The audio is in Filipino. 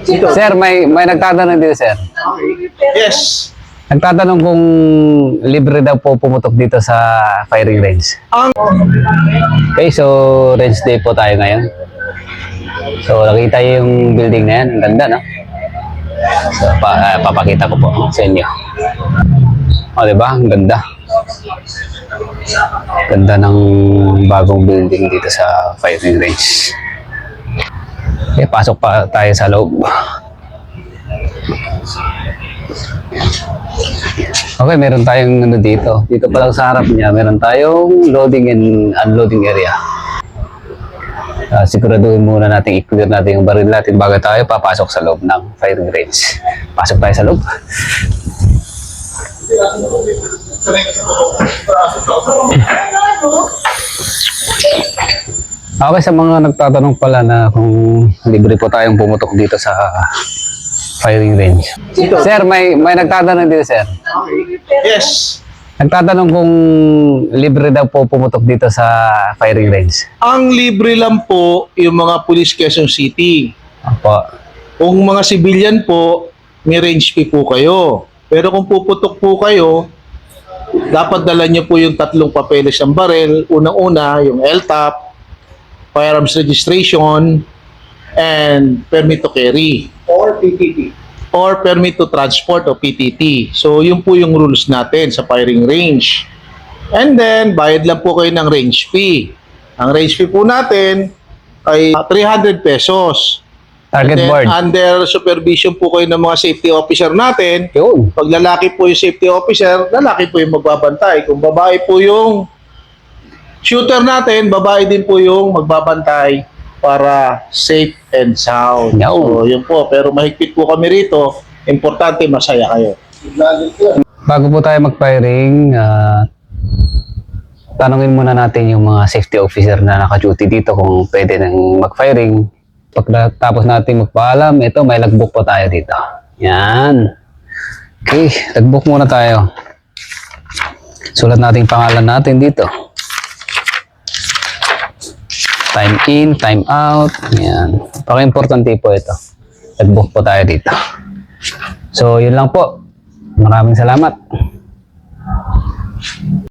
Sir, may nagtatanong dito, sir. Yes. Nagtatanong kung libre daw po pumutok dito sa firing range. Okay, so range day po tayo ngayon. So nakita yung building na yan. Ang ganda, no? So papakita ko po sa inyo. O, diba? Ang ganda. Ganda ng bagong building dito sa firing range. Okay, pasok pa tayo sa loob. Okay, meron tayong ano dito. Dito pa lang sa harap niya, meron tayong loading and unloading area. Siguraduhin muna natin i-clear natin yung baril natin bago tayo papasok sa loob ng firing range. Pasok tayo sa loob. Okay, sa mga nagtatanong pala na kung libre po tayong pumutok dito sa firing range. Sir, may nagtatanong dito, sir. Yes. Nagtatanong kung libre daw po pumutok dito sa firing range. Ang libre lang po yung mga police Quezon City. Opo. Kung mga civilian po, may range fee po kayo. Pero kung puputok po kayo, dapat dala nyo po yung 3 papeles ng baril. Unang-una, yung LTAP, firearms registration, and permit to carry. Or PTT. Or permit to transport o PTT. So, yun po yung rules natin sa firing range. And then, bayad lang po kayo ng range fee. Ang range fee po natin ay 300 pesos. Target And then, board. under supervision po kayo ng mga safety officer natin. Yun. Pag lalaki po yung safety officer, lalaki po yung magbabantay. Kung babae po yung shooter natin, babae din po yung magbabantay para safe and sound. Yaw. So, yun po. Pero mahigpit po kami rito. Importante, masaya kayo. Bago po tayo mag-firing, tanungin muna natin yung mga safety officer na naka-duty dito kung pwede nang mag-firing. Pagkatapos natin magpaalam, ito may logbook po tayo dito. Yan. Okay, logbook muna tayo. Sulat natin yung pangalan natin dito. Time in, time out. Yan. Paka-importante po ito. Logbook po tayo dito. So, yun lang po. Maraming salamat.